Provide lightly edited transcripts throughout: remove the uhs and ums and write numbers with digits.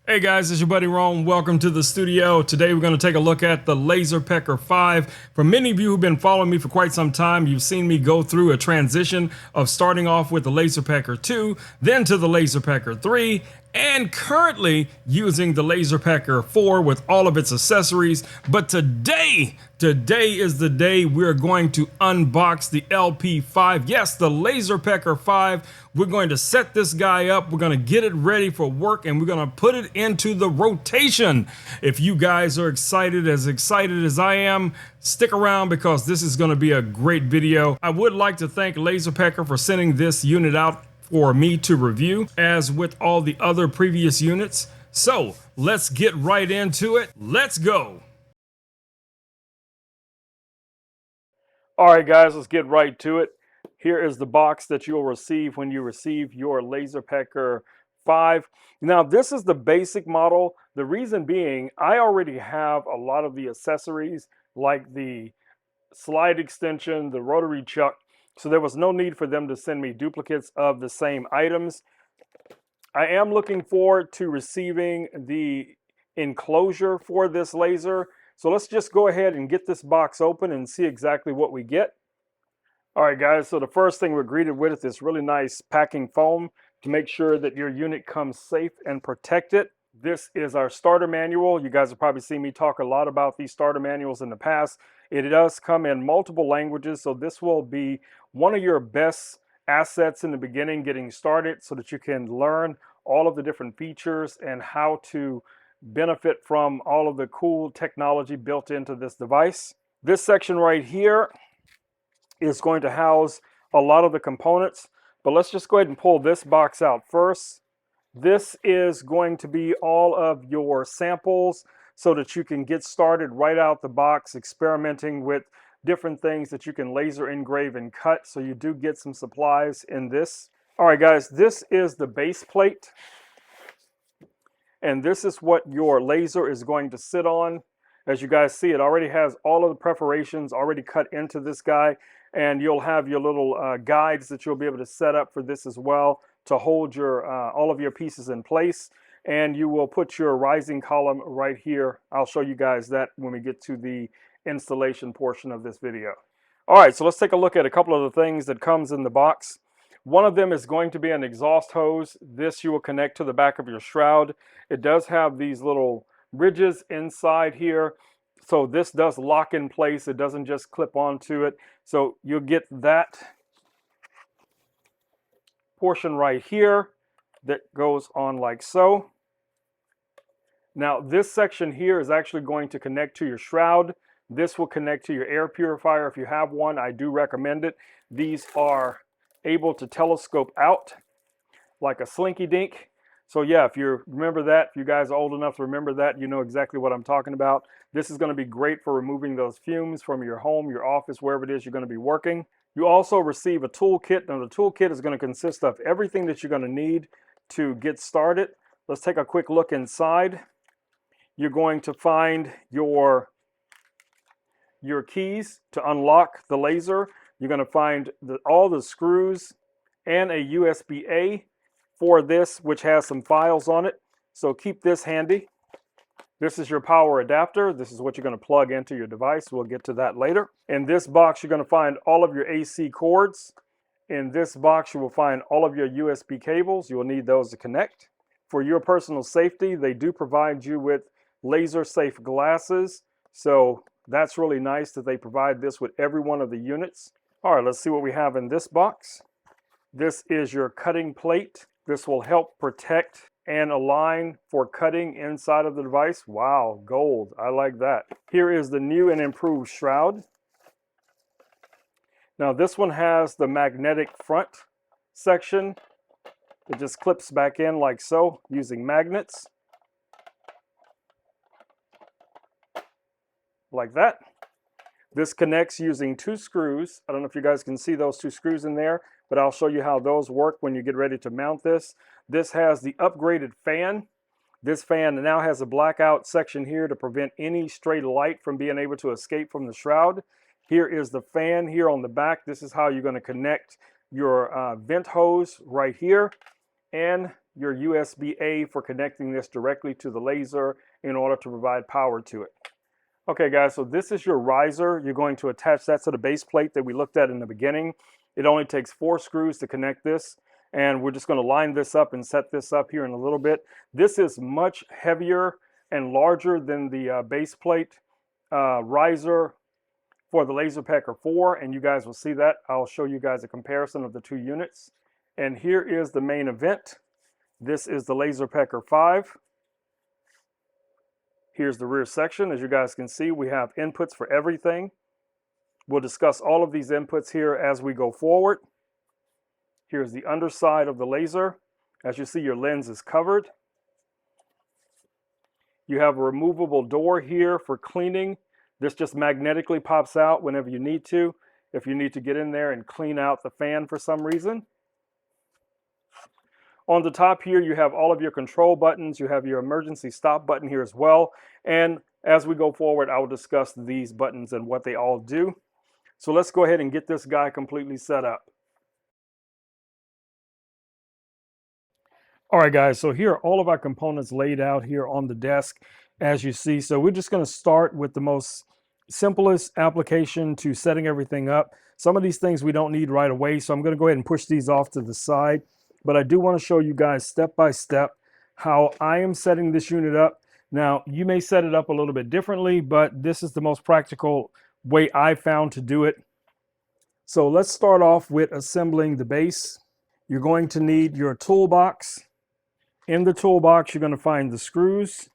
Hey guys, it's your buddy Ron. Welcome to the studio. Today we're going to take a look at the Laserpecker 5. For many of you who've been following me for quite some time, you've seen me go through a transition of starting off with the Laserpecker 2, then to the Laserpecker 3, and currently using the Laserpecker 4 with all of its accessories. But today is the day we're going to unbox the LP5. Yes, the Laserpecker 5. We're going to set this guy up. We're going to get it ready for work, and we're going to put it into the rotation. If you guys are excited as I am, stick around because this is going to be a great video. I would like to thank Laserpecker for sending this unit out for me to review, as with all the other previous units. So let's get right into it. Let's go. All right, guys, let's get right to it. Here is the box that you'll receive when you receive your Laserpecker 5. Now, this is the basic model. The reason being, I already have a lot of the accessories like the slide extension, the rotary chuck, so there was no need for them to send me duplicates of the same items. I am looking forward to receiving the enclosure for this laser. So let's just go ahead and get this box open and see exactly what we get. All right, guys, so the first thing we're greeted with is this really nice packing foam to make sure that your unit comes safe and protected. This is our starter manual. You guys have probably seen me talk a lot about these starter manuals in the past. It does come in multiple languages, so this will be one of your best assets in the beginning getting started so that you can learn all of the different features and how to benefit from all of the cool technology built into this device. This section right here is going to house a lot of the components, but let's just go ahead and pull this box out first. This is going to be all of your samples so that you can get started right out the box experimenting with different things that you can laser engrave and cut. So you do get some supplies in this. All right, guys, this is the base plate. And this is what your laser is going to sit on. As you guys see, it already has all of the perforations already cut into this guy. And you'll have your little guides that you'll be able to set up for this as well to hold your all of your pieces in place. And you will put your rising column right here. I'll show you guys that when we get to the installation portion of this video. All right, so let's take a look at a couple of the things that comes in the box. One of them is going to be an exhaust hose. This you will connect to the back of your shroud. It does have these little ridges inside here. So this does lock in place. It doesn't just clip onto it. So you'll get that portion right here that goes on like so. Now this section here is actually going to connect to your shroud. This will connect to your air purifier if you have one. I do recommend it. These are able to telescope out like a slinky dink. So yeah, if you remember that, if you guys are old enough to remember that, you know exactly what I'm talking about. This is going to be great for removing those fumes from your home, your office, wherever it is you're going to be working. You also receive a toolkit. Now the toolkit is going to consist of everything that you're going to need to get started. Let's take a quick look inside. You're going to find your keys to unlock the laser. You're going to find all the screws and a USB-A for this, which has some files on it. So keep this handy. This is your power adapter. This is what you're going to plug into your device. We'll get to that later. In this box, you're going to find all of your AC cords. In this box, you will find all of your USB cables. You will need those to connect. For your personal safety, they do provide you with laser safe glasses. So that's really nice that they provide this with every one of the units. All right, let's see what we have in this box. This is your cutting plate. This will help protect and align for cutting inside of the device. Wow, gold, I like that. Here is the new and improved shroud. Now this one has the magnetic front section. It just clips back in like so using magnets. Like that. This connects using two screws. I don't know if you guys can see those two screws in there, but I'll show you how those work when you get ready to mount this. This has the upgraded fan. This fan now has a blackout section here to prevent any stray light from being able to escape from the shroud. Here is the fan here on the back. This is how you're going to connect your vent hose right here. And your USB-A for connecting this directly to the laser in order to provide power to it. Okay guys, so this is your riser. You're going to attach that to the base plate that we looked at in the beginning. It only takes 4 screws to connect this, and we're just going to line this up and set this up here in a little bit. This is much heavier and larger than the base plate riser for the Laserpecker 4, and you guys will see that. I'll show you guys a comparison of the 2 units. And here is the main event. This is the Laserpecker 5. Here's the rear section. As you guys can see, we have inputs for everything. We'll discuss all of these inputs here as we go forward. Here's the underside of the laser. As you see, your lens is covered. You have a removable door here for cleaning. This just magnetically pops out whenever you need to, if you need to get in there and clean out the fan for some reason. On the top here, you have all of your control buttons. You have your emergency stop button here as well. And as we go forward, I will discuss these buttons and what they all do. So let's go ahead and get this guy completely set up. All right, guys, so here are all of our components laid out here on the desk, as you see. So we're just going to start with the most simplest application to setting everything up. Some of these things we don't need right away, so I'm going to go ahead and push these off to the side. But I do want to show you guys step by step how I am setting this unit up. Now, you may set it up a little bit differently, but this is the most practical way I found to do it. So let's start off with assembling the base. You're going to need your toolbox. In the toolbox, you're going to find the screws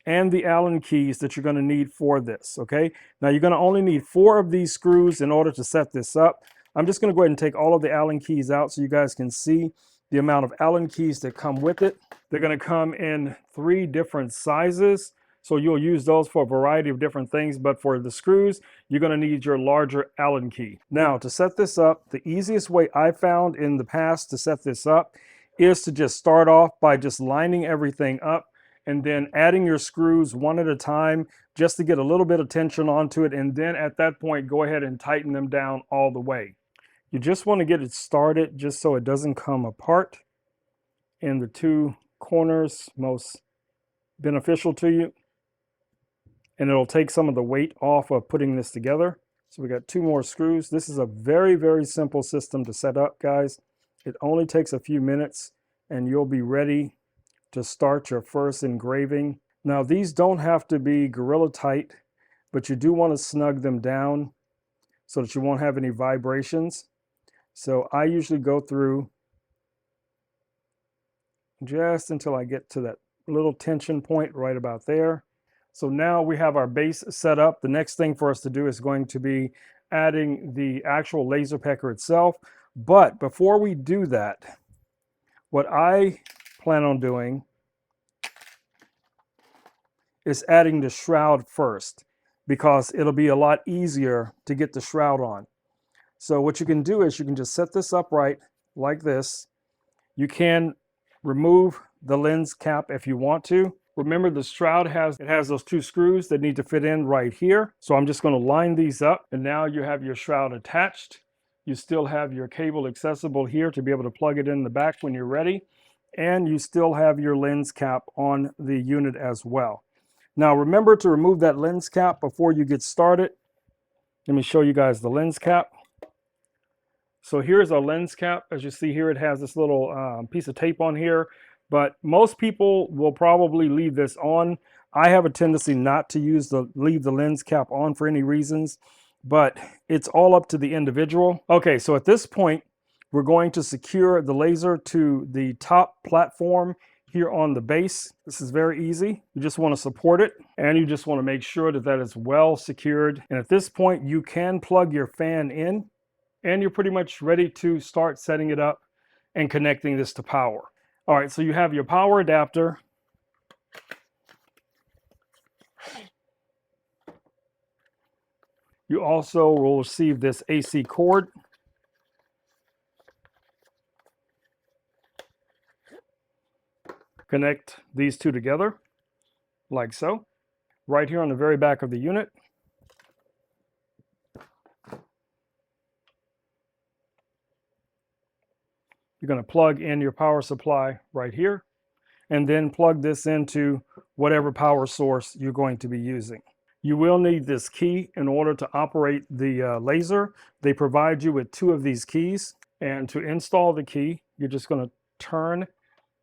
and the Allen keys that you're going to need for this, okay? Now, you're going to only need 4 of these screws in order to set this up. I'm just going to go ahead and take all of the Allen keys out so you guys can see the amount of Allen keys that come with it. They're going to come in 3 different sizes, so you'll use those for a variety of different things, but for the screws, you're going to need your larger Allen key. Now, to set this up, the easiest way I found in the past to set this up is to just start off by just lining everything up and then adding your screws one at a time just to get a little bit of tension onto it, and then at that point, go ahead and tighten them down all the way. You just want to get it started just so it doesn't come apart in the 2 corners most beneficial to you. And it'll take some of the weight off of putting this together. So we got 2 more screws. This is a very, very simple system to set up, guys. It only takes a few minutes and you'll be ready to start your first engraving. Now, these don't have to be Gorilla tight, but you do want to snug them down so that you won't have any vibrations. So I usually go through just until I get to that little tension point right about there. So now we have our base set up. The next thing for us to do is going to be adding the actual Laserpecker itself. But before we do that, what I plan on doing is adding the shroud first, because it'll be a lot easier to get the shroud on. So what you can do is you can just set this upright like this. You can remove the lens cap if you want to. Remember, the shroud has those 2 screws that need to fit in right here. So I'm just going to line these up, and now you have your shroud attached. You still have your cable accessible here to be able to plug it in the back when you're ready. And you still have your lens cap on the unit as well. Now remember to remove that lens cap before you get started. Let me show you guys the lens cap. So here's our lens cap. As you see here, it has this little piece of tape on here, but most people will probably leave this on. I have a tendency not to leave the lens cap on for any reasons, but it's all up to the individual. Okay, so at this point, we're going to secure the laser to the top platform here on the base. This is very easy. You just want to support it, and you just want to make sure that that is well secured. And at this point, you can plug your fan in, and you're pretty much ready to start setting it up and connecting this to power. All right, so you have your power adapter. You also will receive this AC cord. Connect these 2 together, like so, right here on the very back of the unit. You're going to plug in your power supply right here, and then plug this into whatever power source you're going to be using. You will need this key in order to operate the laser. They provide you with 2 of these keys, and to install the key, you're just going to turn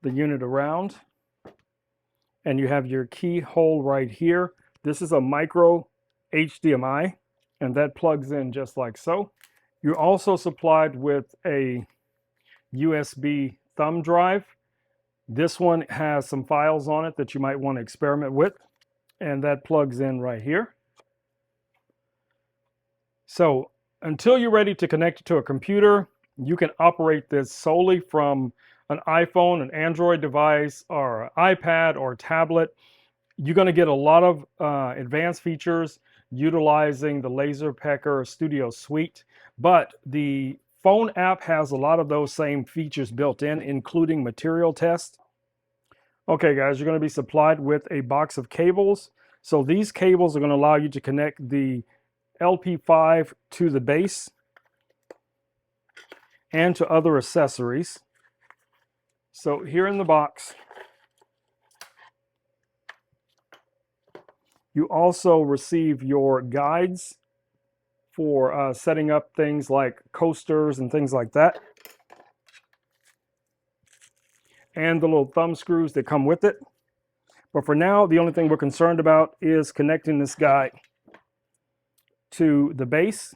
the unit around, and you have your key hole right here. This is a micro HDMI, and that plugs in just like so. You're also supplied with a USB thumb drive. This one has some files on it that you might want to experiment with, and that plugs in right here. So until you're ready to connect it to a computer, you can operate this solely from an iPhone, an Android device, or an iPad or tablet. You're going to get a lot of advanced features utilizing the Laserpecker Studio Suite, but the phone app has a lot of those same features built in, including material test. Okay guys, you're going to be supplied with a box of cables. So these cables are going to allow you to connect the LP5 to the base and to other accessories. So here in the box, you also receive your guides for setting up things like coasters and things like that, and the little thumb screws that come with it. But for now, the only thing we're concerned about is connecting this guy to the base.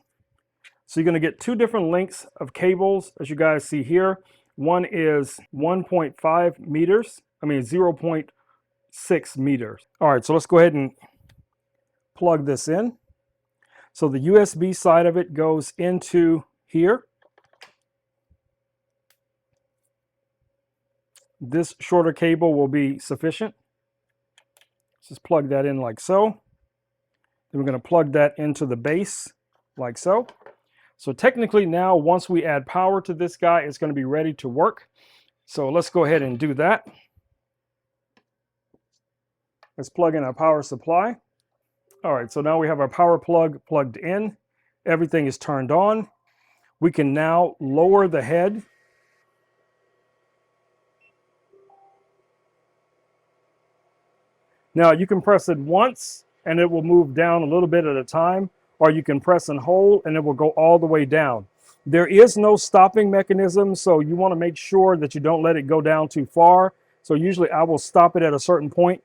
So you're going to get 2 different lengths of cables, as you guys see here. One is 1.5 meters, 0.6 meters. All right, so let's go ahead and plug this in. So the USB side of it goes into here. This shorter cable will be sufficient. Let's just plug that in like so. Then we're going to plug that into the base like so. So technically now, once we add power to this guy, it's going to be ready to work. So let's go ahead and do that. Let's plug in our power supply. All right, so now we have our power plug plugged in. Everything is turned on. We can now lower the head. Now you can press it once and it will move down a little bit at a time, or you can press and hold and it will go all the way down. There is no stopping mechanism, so you want to make sure that you don't let it go down too far. So usually I will stop it at a certain point,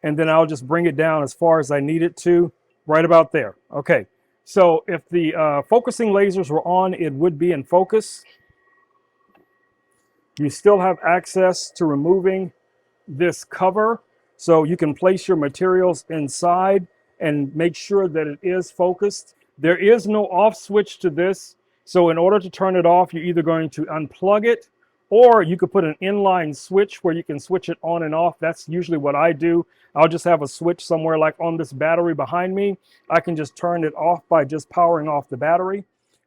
and then I'll just bring it down as far as I need it to, right about there. Okay, so if the focusing lasers were on, it would be in focus. You still have access to removing this cover, so you can place your materials inside and make sure that it is focused. There is no off switch to this, so in order to turn it off, you're either going to unplug it, or you could put an inline switch where you can switch it on and off. That's usually what I do. I'll just have a switch somewhere like on this battery behind me. I can just turn it off by just powering off the battery.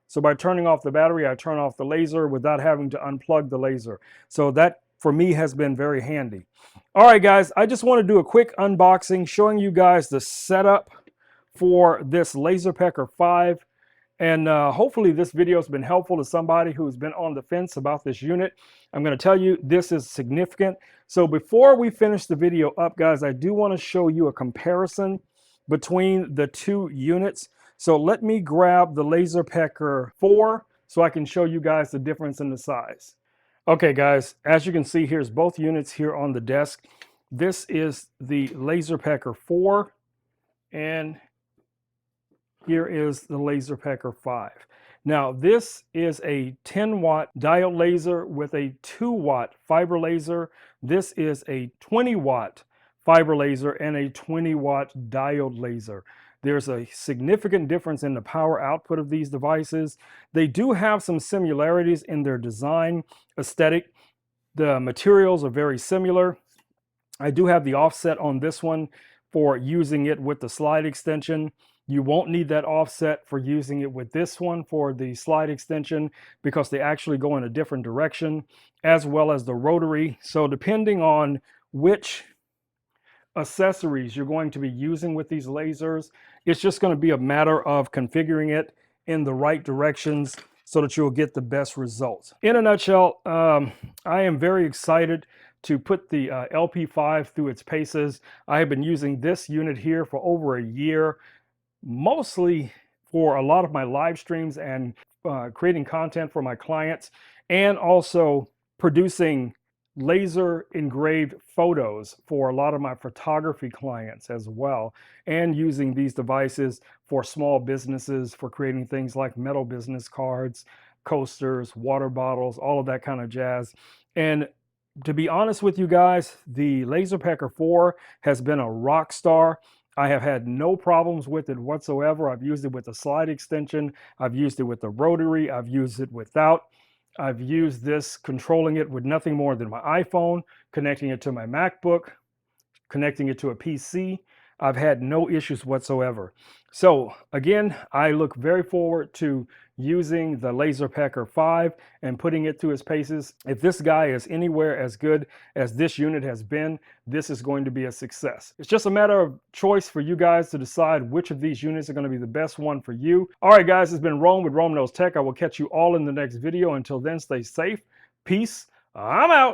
So by turning off the battery, I turn off the laser without having to unplug the laser. So that, for me, has been very handy. All right, guys, I just want to do a quick unboxing showing you guys the setup for this Laserpecker 5. And hopefully this video has been helpful to somebody who's been on the fence about this unit. I'm going to tell you this is significant. So before we finish the video up, guys, I do want to show you a comparison between the 2 units. So let me grab the Laserpecker 4 so I can show you guys the difference in the size. Okay, guys, as you can see, here's both units here on the desk. This is the Laserpecker 4, and here is the Laserpecker 5. Now, this is a 10-watt diode laser with a 2-watt fiber laser. This is a 20-watt fiber laser and a 20-watt diode laser. There's a significant difference in the power output of these devices. They do have some similarities in their design aesthetic. The materials are very similar. I do have the offset on this one for using it with the slide extension. You won't need that offset for using it with this one for the slide extension, because they actually go in a different direction, as well as the rotary. So depending on which accessories you're going to be using with these lasers, it's just going to be a matter of configuring it in the right directions so that you'll get the best results. In a nutshell, I am very excited to put the LP5 through its paces. I have been using this unit here for over a year, mostly for a lot of my live streams and creating content for my clients, and also producing laser engraved photos for a lot of my photography clients as well, and using these devices for small businesses for creating things like metal business cards, coasters, water bottles, all of that kind of jazz. And to be honest with you guys, the Laserpecker 4 has been a rock star. I have had no problems with it whatsoever. I've used it with a slide extension. I've used it with the rotary. I've used it without. I've used this controlling it with nothing more than my iPhone, connecting it to my MacBook, connecting it to a PC. I've had no issues whatsoever. So again, I look very forward to using the Laserpecker 5 and putting it through its paces. If this guy is anywhere as good as this unit has been, this is going to be a success. It's just a matter of choice for you guys to decide which of these units are going to be the best one for you. All right, guys, it's been Rome with Rome Knows Tech. I will catch you all in the next video. Until then, stay safe. Peace. I'm out.